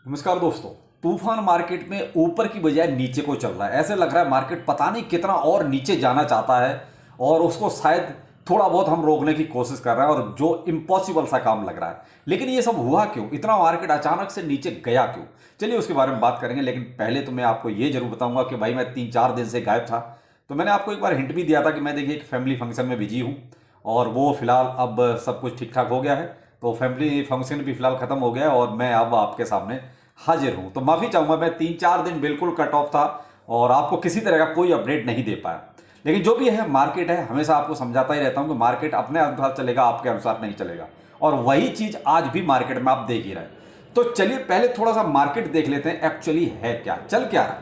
नमस्कार दोस्तों। तूफान मार्केट में ऊपर की बजाय नीचे को चल रहा है। ऐसे लग रहा है मार्केट पता नहीं कितना और नीचे जाना चाहता है और उसको शायद थोड़ा बहुत हम रोकने की कोशिश कर रहे हैं, और जो इम्पॉसिबल सा काम लग रहा है। लेकिन ये सब हुआ क्यों, इतना मार्केट अचानक से नीचे गया क्यों? चलिए उसके बारे में बात करेंगे। लेकिन पहले तो मैं आपको ये जरूर बताऊंगा कि भाई मैं 3-4 दिन से गायब था। तो मैंने आपको एक बार हिंट भी दिया था कि मैं देखिए एक फैमिली फंक्शन में बिजी हूँ, और वो फिलहाल अब सब कुछ ठीक ठाक हो गया है। तो फैमिली फंक्शन भी फिलहाल खत्म हो गया है और मैं अब आपके सामने हाजिर हूं। तो माफी चाहूंगा, मैं 3-4 दिन बिल्कुल कट ऑफ था और आपको किसी तरह का कोई अपडेट नहीं दे पाया। लेकिन जो भी है मार्केट है, हमेशा आपको समझाता ही रहता हूं कि मार्केट अपने अनुसार चलेगा, आपके अनुसार नहीं चलेगा। और वही चीज आज भी मार्केट में आप देख ही रहे हैं। तो चलिए पहले थोड़ा सा मार्केट देख लेते हैं, एक्चुअली है क्या, चल क्या रहा है।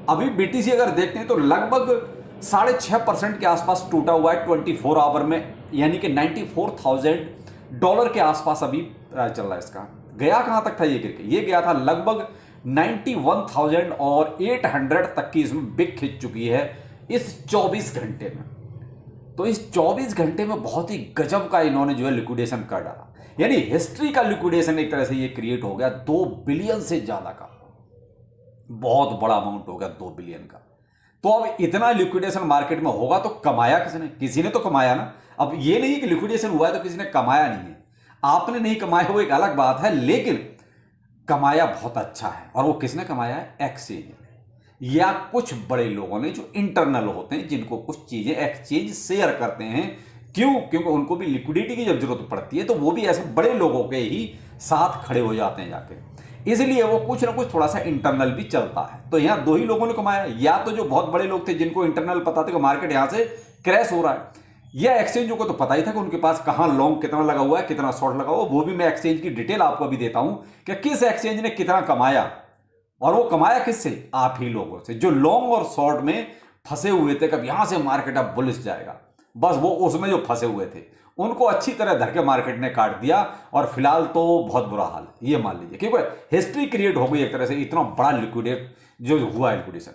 अभी बीटीसी अगर देखते हैं तो लगभग 6.5% के आसपास टूटा हुआ है 24 आवर में, यानी कि $94,000 के आसपास अभी चल रहा है इसका। गया कहां तक था ये गिर के? ये गया था लगभग 91,800 तक की इसमें बिग खिंच चुकी है इस 24 घंटे में। तो इस 24 घंटे में बहुत ही गजब का इन्होंने जो है लिक्विडेशन कर डाला, यानी हिस्ट्री का लिक्विडेशन एक तरह से ये क्रिएट हो गया। 2 बिलियन से ज्यादा का बहुत बड़ा अमाउंट हो गया, 2 बिलियन का। तो अब इतना लिक्विडेशन मार्केट में होगा तो कमाया किसने? किसी ने तो कमाया ना। अब ये नहीं कि लिक्विडेशन हुआ है तो किसी ने कमाया नहीं है। आपने नहीं कमाया वो एक अलग बात है, लेकिन कमाया बहुत अच्छा है। और वो किसने कमाया है? एक्सचेंज ने, या कुछ बड़े लोगों ने जो इंटरनल होते हैं, जिनको कुछ चीजें एक्सचेंज शेयर करते हैं। क्यों? क्योंकि उनको भी लिक्विडिटी की जब जरूरत पड़ती है तो वो भी ऐसे बड़े लोगों के ही साथ खड़े हो जाते हैं जाके। इसलिए वो कुछ ना कुछ थोड़ा सा इंटरनल भी चलता है। तो यहां 2 ही लोगों ने कमाया, या तो जो बहुत बड़े लोग थे जिनको इंटरनल पता था कि मार्केट यहां से क्रैश हो रहा है, या एक्सचेंजों को तो पता ही था कि उनके पास कहां लॉन्ग कितना लगा हुआ है, कितना शॉर्ट लगा हुआ है। वो भी मैं एक्सचेंज की डिटेल आपको अभी देता हूं कि किस एक्सचेंज ने कितना कमाया। और वो कमाया किससे? आप ही लोगों से, जो लॉन्ग और शॉर्ट में फंसे हुए थे। कब यहां से मार्केट अब बुलिश जाएगा, बस वो उसमें जो फंसे हुए थे उनको अच्छी तरह धर के मार्केट ने काट दिया। और फिलहाल तो बहुत बुरा हाल है, ये मान लीजिए, क्योंकि हिस्ट्री क्रिएट हो गई एक तरह से। इतना बड़ा लिक्विडेट जो हुआ है लिक्विडेशन।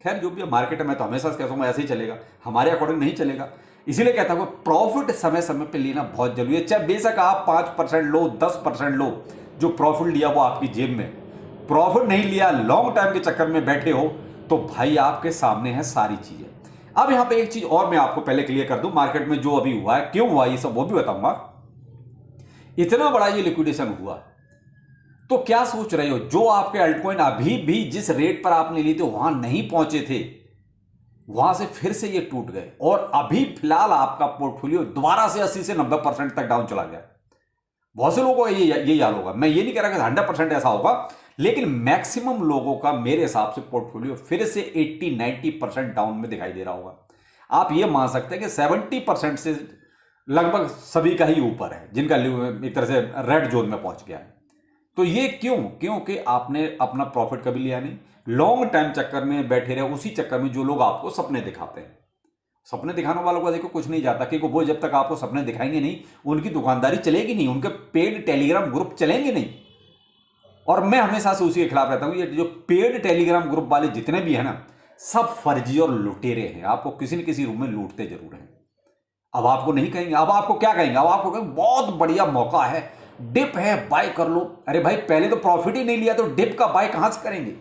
खैर जो भी मार्केट है, मैं तो हमेशा कहता हूं ऐसे ही चलेगा, हमारे अकॉर्डिंग नहीं चलेगा। इसीलिए कहता हूं प्रॉफिट समय समय पे लेना बहुत जरूरी है। चाहे बेशक आप 5% लो, 10% लो, जो प्रॉफिट लिया वो आपकी जेब में। प्रॉफिट नहीं लिया, लॉन्ग टाइम के चक्कर में बैठे हो, तो भाई आपके सामने है सारी चीजें। अब यहां पे एक चीज और मैं आपको पहले क्लियर कर दूं, मार्केट में जो अभी हुआ है, क्यों हुआ, ये सब वो भी बताऊंगा। इतना बड़ा ये लिक्विडेशन हुआ, तो क्या सोच रहे हो? जो आपके अल्टकॉइन अभी भी जिस रेट पर आपने ली थी वहां नहीं पहुंचे थे, वहां से फिर से ये टूट गए। और अभी फिलहाल आपका पोर्टफोलियो दोबारा से 80 से 90% तक डाउन चला गया। बहुत से लोगों का ये हाल होगा। मैं ये नहीं कह रहा कि 100% ऐसा होगा, लेकिन मैक्सिमम लोगों का मेरे हिसाब से पोर्टफोलियो फिर से 80-90% डाउन में दिखाई दे रहा होगा। आप ये मान सकते हैं कि 70% से लगभग सभी का ही ऊपर है, जिनका एक तरह से रेड जोन में पहुंच गया है। तो ये क्यों? क्योंकि आपने अपना प्रॉफिट कभी लिया नहीं, लॉन्ग टाइम चक्कर में बैठे रहे। उसी चक्कर में जो लोग आपको सपने दिखाते हैं, सपने दिखाने वालों का देखो कुछ नहीं जाता, क्योंकि वो जब तक आपको सपने दिखाएंगे नहीं, उनकी दुकानदारी चलेगी नहीं, उनके पेड टेलीग्राम ग्रुप चलेंगे नहीं। और मैं हमेशा से उसी के खिलाफ रहता हूं। ये जो पेड टेलीग्राम ग्रुप वाले जितने भी हैं ना, सब फर्जी और लुटेरे हैं। आपको किसी न किसी रूप में लूटते जरूर हैं। अब आपको नहीं कहेंगे, अब आपको क्या कहेंगे? अब आपको कहेंगे बहुत बढ़िया मौका है, डिप है, बाय कर लो। अरे भाई पहले तो प्रॉफिट ही नहीं लिया तो डिप का बाय कहां से करेंगे?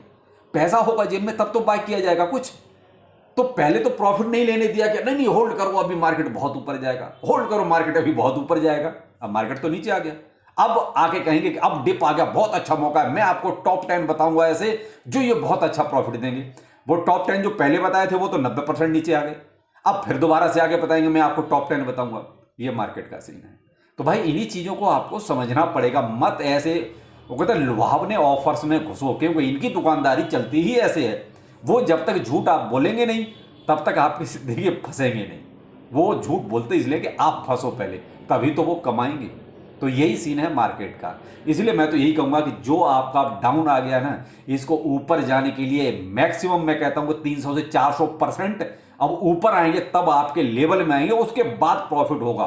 पैसा होगा जेब में तब तो बाय किया जाएगा कुछ। तो पहले तो प्रॉफिट नहीं लेने दिया कि नहीं नहीं होल्ड करो, अभी मार्केट बहुत ऊपर जाएगा, होल्ड करो मार्केट अभी बहुत ऊपर जाएगा। अब मार्केट तो नीचे आ गया, अब आके कहेंगे कि अब डिप आ गया, बहुत अच्छा मौका है, मैं आपको टॉप 10 बताऊंगा ऐसे जो ये बहुत अच्छा प्रॉफिट देंगे। वो टॉप 10 जो पहले बताए थे वो तो 90% नीचे आ गए। अब फिर दोबारा से आगे बताएंगे मैं आपको टॉप 10 बताऊंगा। ये मार्केट का सीन है। तो भाई इन्हीं चीजों को आपको समझना पड़ेगा। मत ऐसे वो कहते हैं लुभावने ऑफर्स में घुसो, क्योंकि इनकी दुकानदारी चलती ही ऐसे है। वो जब तक झूठ आप बोलेंगे नहीं तब तक आपकी जिंदगी फंसेंगे नहीं। वो झूठ बोलते इसलिए कि आप फंसो पहले, तभी तो वो कमाएंगे। तो यही सीन है मार्केट का। इसलिए मैं तो यही कहूंगा कि जो आपका डाउन आ गया ना, इसको ऊपर जाने के लिए मैक्सिमम मैं कहता हूं 300 से 400% अब ऊपर आएंगे, तब आपके लेवल में आएंगे, उसके बाद प्रॉफिट होगा।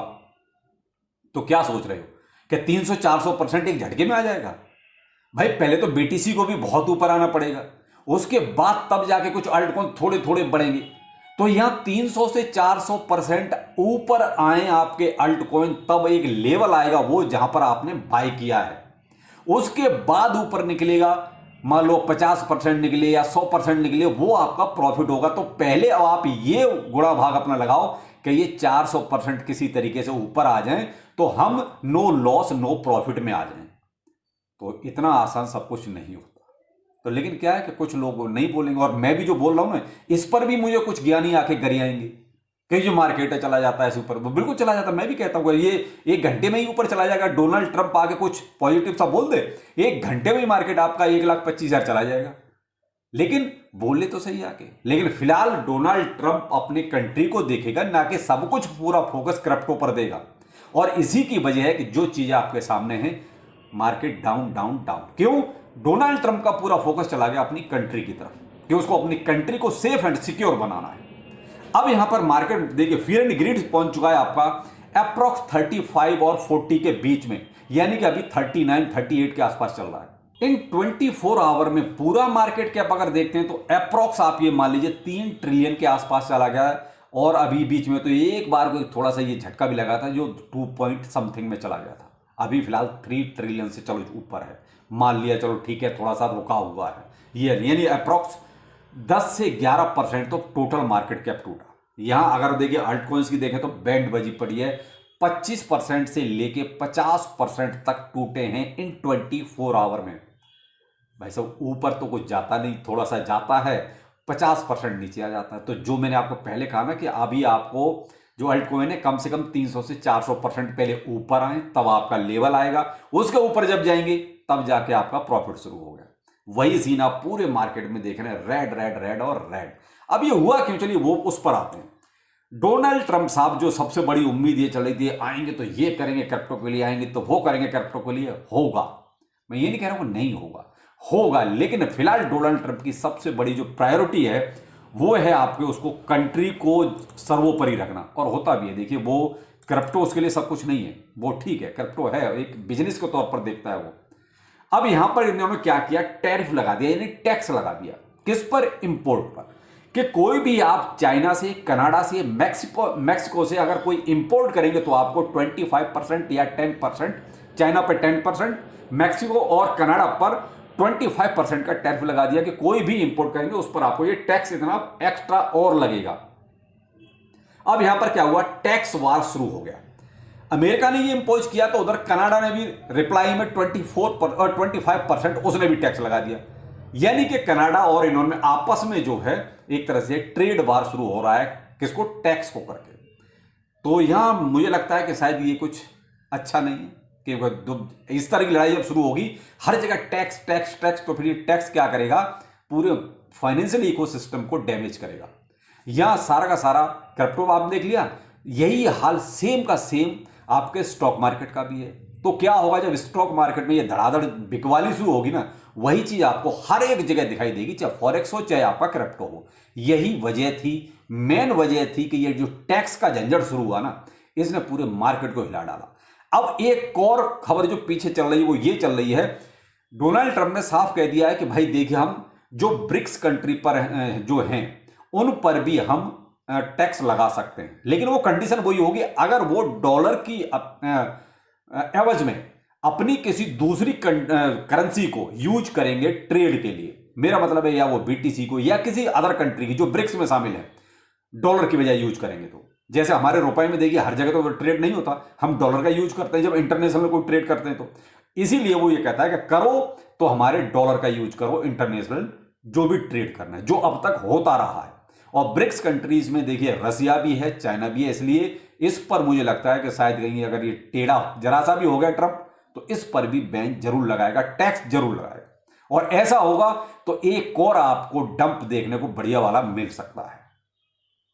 तो क्या सोच रहे हो कि 300-400% एक झटके में आ जाएगा? भाई पहले तो बीटीसी को भी बहुत ऊपर आना पड़ेगा, उसके बाद तब जाके कुछ अल्टकॉइन थोड़े थोड़े बढ़ेंगे। तो यहां 300 से 400% ऊपर आए आपके अल्टकॉइन, तब एक लेवल आएगा वो जहां पर आपने बाय किया है। उसके बाद ऊपर निकलेगा, मान लो 50% निकले या 100% निकले, वो आपका प्रॉफिट होगा। तो पहले आप ये गुणा भाग अपना लगाओ कि ये 400% किसी तरीके से ऊपर आ जाएं तो हम नो लॉस नो प्रॉफिट में आ जाएं। तो इतना आसान सब कुछ नहीं होता। तो लेकिन क्या है कि कुछ लोग नहीं बोलेंगे, और मैं भी जो बोल रहा हूं ना, इस पर भी मुझे कुछ ज्ञानी आके गरियाएंगे कि जो मार्केट है चला जाता है ऊपर, बिल्कुल चला जाता है। मैं भी कहता हूँ ये 1 घंटे में ही ऊपर चला जाएगा। डोनाल्ड ट्रंप आके कुछ पॉजिटिव सा बोल दे, 1 घंटे में ही मार्केट आपका 1,25,000 चला जाएगा। लेकिन बोले तो सही आके, लेकिन फिलहाल डोनाल्ड ट्रंप अपने कंट्री को देखेगा, ना कि सब कुछ पूरा फोकस क्रिप्टो पर देगा। और इसी की वजह है कि जो चीजें आपके सामने हैं, मार्केट डाउन डाउन डाउन। क्यों? डोनाल्ड ट्रंप का पूरा फोकस चला गया अपनी कंट्री की तरफ कि उसको अपनी कंट्री को सेफ एंड सिक्योर बनाना है। अब यहां पर मार्केट देखिए फियर एंड ग्रीड पहुंच चुका है आपका अप्रॉक्स 35 और 40 के बीच में, यानी कि अभी 39-38 के आसपास चल रहा है। इन 24 आवर में पूरा मार्केट कैप अगर देखते हैं तो अप्रॉक्स आप ये मान लीजिए 3 ट्रिलियन के आसपास चला गया है। और अभी बीच में तो एक बार को थोड़ा सा ये झटका भी लगा था जो 2 पॉइंट समथिंग में चला गया था। अभी फिलहाल 3 ट्रिलियन से चलो ऊपर है, मान लिया चलो ठीक है, थोड़ा सा रुका हुआ है ये, यानी अप्रॉक्स 10 से 11% तो टोटल मार्केट कैप टूटा। यहां अगर देखिए अल्ट कॉइन्स की देखें तो बैंड बजी पड़ी है, 25% से लेके 50% तक टूटे हैं इन 24 आवर में। भाई साहब ऊपर तो कुछ जाता नहीं, थोड़ा सा जाता है, 50% नीचे आ जाता है। तो जो मैंने आपको पहले कहा ना कि अभी आपको जो अल्ट कॉइन है कम से कम 300 से 400% पहले ऊपर आए तब आपका लेवल आएगा, उसके ऊपर जब जाएंगे तब जाके आपका प्रॉफिट शुरू होगा। वही सीन आप पूरे मार्केट में देख रहे हैं, रेड रेड रेड और रेड। अब ये हुआ क्यों, चलिए वो उस पर आते हैं। डोनाल्ड ट्रंप साहब जो सबसे बड़ी उम्मीद ये चल रही थी, आएंगे तो ये करेंगे क्रिप्टो के लिए, आएंगे तो वो करेंगे क्रिप्टो के लिए, होगा। मैं ये नहीं कह रहा हूं नहीं होगा, होगा। लेकिन फिलहाल डोनाल्ड ट्रंप की सबसे बड़ी जो प्रायोरिटी है वो है आपके उसको कंट्री को सर्वोपरि रखना, और होता भी है। देखिए वो क्रिप्टो उसके लिए सब कुछ नहीं है, वो ठीक है, क्रिप्टो है एक बिजनेस के तौर पर देखता है वो। अब यहां पर इन्होंने क्या किया, टैरिफ लगा दिया, यानी टैक्स लगा दिया। किस पर? इंपोर्ट पर। कि कोई भी आप चाइना से, कनाडा से, मैक्सिको से अगर कोई इंपोर्ट करेंगे तो आपको 25% या 10%, चाइना पर 10%, मैक्सिको और कनाडा पर 25% का टैरिफ लगा दिया कि कोई भी इंपोर्ट करेंगे उस पर आपको ये टैक्स इतना एक्स्ट्रा और लगेगा। अब यहां पर क्या हुआ, टैक्स वार शुरू हो गया। अमेरिका ने ये इंपोज किया तो उधर कनाडा ने भी रिप्लाई में 25% उसने भी टैक्स लगा दिया। यानी कि कनाडा और इन्होंने आपस में जो है एक तरह से ट्रेड वार शुरू हो रहा है, किसको? टैक्स को करके। तो यहां मुझे लगता है कि शायद ये कुछ अच्छा नहीं है कि इस तरह की लड़ाई जब शुरू होगी, हर जगह टैक्स टैक्स टैक्स, तो फिर ये टैक्स क्या करेगा, पूरे फाइनेंशियल इकोसिस्टम को डैमेज करेगा। यहां सारा का सारा क्रिप्टो आप देख लिया, यही हाल सेम का सेम आपके स्टॉक मार्केट का भी है। तो क्या होगा जब स्टॉक मार्केट में ये धड़ाधड़ बिकवाली शुरू होगी ना, वही चीज आपको हर एक जगह दिखाई देगी, चाहे फॉरेक्स हो चाहे आपका क्रिप्टो हो। यही वजह थी, मेन वजह थी कि ये जो टैक्स का झंझट शुरू हुआ ना, इसने पूरे मार्केट को हिला डाला। अब एक और खबर जो पीछे चल रही है वो ये चल रही है, डोनाल्ड ट्रंप ने साफ कह दिया है कि भाई देखिए हम जो ब्रिक्स कंट्री पर जो हैं उन पर भी हम टैक्स लगा सकते हैं, लेकिन वो कंडीशन वही होगी अगर वो डॉलर की एवज में अपनी किसी दूसरी करेंसी को यूज करेंगे ट्रेड के लिए। मेरा मतलब है या वो बीटीसी को या किसी अदर कंट्री की जो ब्रिक्स में शामिल है, डॉलर की बजाय यूज करेंगे। तो जैसे हमारे रुपए में देखिए हर जगह तो ट्रेड नहीं होता, हम डॉलर का यूज करते हैं जब इंटरनेशनल कोई ट्रेड करते हैं। तो इसीलिए वो ये कहता है कि करो तो हमारे डॉलर का यूज करो इंटरनेशनल जो भी ट्रेड करना है, जो अब तक होता रहा है। और ब्रिक्स कंट्रीज में देखिए रसिया भी है, चाइना भी है, इसलिए इस पर मुझे लगता है कि शायद कहीं अगर ये टेढ़ा जरा सा भी हो गया ट्रंप तो इस पर भी बैन जरूर लगाएगा, टैक्स जरूर लगाएगा। और ऐसा होगा तो एक और आपको डंप देखने को बढ़िया वाला मिल सकता है।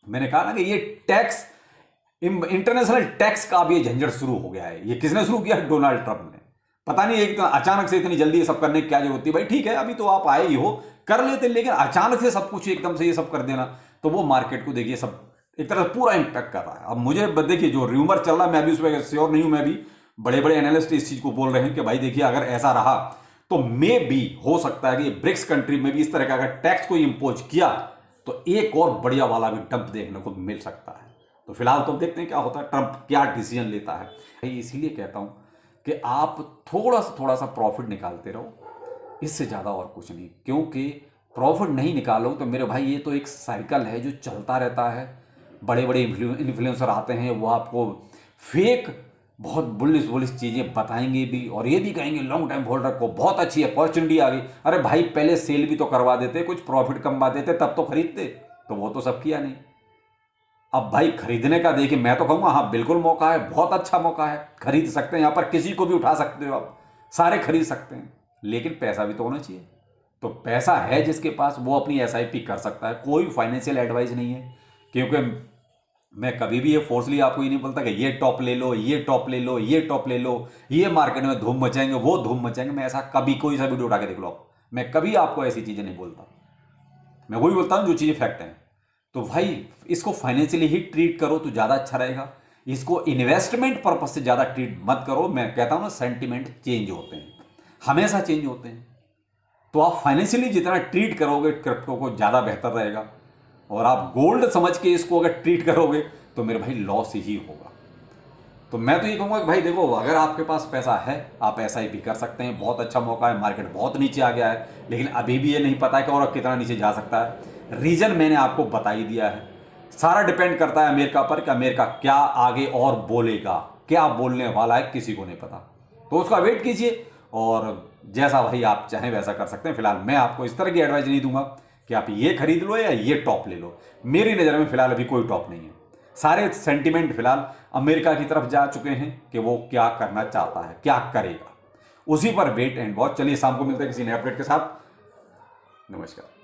मैंने कहा ना कि ये टैक्स, इंटरनेशनल टैक्स का अब ये झंझट शुरू हो गया है। ये किसने शुरू किया? डोनाल्ड ट्रंप ने। पता नहीं एक अचानक से इतनी जल्दी ये सब करने की क्या जरूरत थी? भाई ठीक है अभी तो आप आए ही हो, कर लेते, लेकिन अचानक से सब कुछ एकदम से ये सब कर देना तो वो मार्केट को देखिए सब एक तरह पूरा इंपैक्ट कर रहा है। अब मुझे देखिए जो र्यूमर चल रहा है, मैं अभी उसमें श्योर नहीं हूं, मैं भी बड़े बड़े एनालिस्ट इस चीज को बोल रहे हैं कि भाई देखिए अगर ऐसा रहा तो मे भी हो सकता है कि ब्रिक्स कंट्री में भी इस तरह का अगर टैक्स को इंपोज किया तो एक और बढ़िया वाला भी डंप देखने को मिल सकता है। तो फिलहाल तो देखते हैं क्या होता है, ट्रंप क्या डिसीजन लेता है। इसीलिए कहता हूं कि आप थोड़ा सा प्रॉफिट निकालते रहो, इससे ज़्यादा और कुछ नहीं। क्योंकि प्रॉफिट नहीं निकालो तो मेरे भाई ये तो एक साइकिल है जो चलता रहता है। बड़े बड़े इन्फ्लुएंसर आते हैं, वो आपको फेक बहुत बुलिश चीज़ें बताएंगे भी, और ये भी कहेंगे लॉन्ग टाइम होल्ड रखो, बहुत अच्छी अपॉर्चुनिटी आ गई। अरे भाई पहले सेल भी तो करवा देते, कुछ प्रॉफिट कमवा देते, तब तो खरीदते। तो वो तो सब किया नहीं। अब भाई खरीदने का देखिए, मैं तो कहूँगा हाँ बिल्कुल मौका है, बहुत अच्छा मौका है, खरीद सकते हैं। यहाँ पर किसी को भी उठा सकते हो आप, सारे खरीद सकते हैं, लेकिन पैसा भी तो होना चाहिए। तो पैसा है जिसके पास, वो अपनी एसआईपी कर सकता है। कोई फाइनेंशियल एडवाइस नहीं है, क्योंकि मैं कभी भी ये फोर्सली आपको ये नहीं बोलता कि ये टॉप ले लो, ये टॉप ले लो, ये टॉप ले लो, ये मार्केट में धूम मचाएंगे, वो धूम मचाएंगे। मैं ऐसा कभी, कोई सा वीडियो उठा के देख लो आप, मैं कभी आपको ऐसी चीज़ें नहीं बोलता। मैं वही बोलता हूँ जो चीज़ें फैक्ट हैं। तो भाई इसको फाइनेंशियली ही ट्रीट करो तो ज़्यादा अच्छा रहेगा। इसको इन्वेस्टमेंट पर्पज से ज़्यादा ट्रीट मत करो। मैं कहता हूँ ना, सेंटिमेंट चेंज होते हैं, हमेशा चेंज होते हैं। तो आप फाइनेंशियली जितना ट्रीट करोगे क्रिप्टो को, ज़्यादा बेहतर रहेगा। और आप गोल्ड समझ के इसको अगर ट्रीट करोगे तो मेरे भाई लॉस ही होगा। तो मैं तो ये कहूँगा कि भाई देखो, अगर आपके पास पैसा है आप एसआईपी कर सकते हैं, बहुत अच्छा मौका है। मार्केट बहुत नीचे आ गया है, लेकिन अभी भी ये नहीं पता है कि और कितना नीचे जा सकता है। रीज़न मैंने आपको बता ही दिया है। सारा डिपेंड करता है अमेरिका पर कि अमेरिका क्या आगे और बोलेगा, क्या बोलने वाला है, किसी को नहीं पता। तो उसका वेट कीजिए, और जैसा भाई आप चाहें वैसा कर सकते हैं। फिलहाल मैं आपको इस तरह की एडवाइस नहीं दूंगा कि आप ये खरीद लो या ये टॉप ले लो। मेरी नज़र में फिलहाल अभी कोई टॉप नहीं है। सारे सेंटिमेंट फिलहाल अमेरिका की तरफ जा चुके हैं कि वो क्या करना चाहता है, क्या करेगा, उसी पर वेट एंड वॉच। चलिए शाम को मिलते हैं किसी नए अपडेट के साथ। नमस्कार।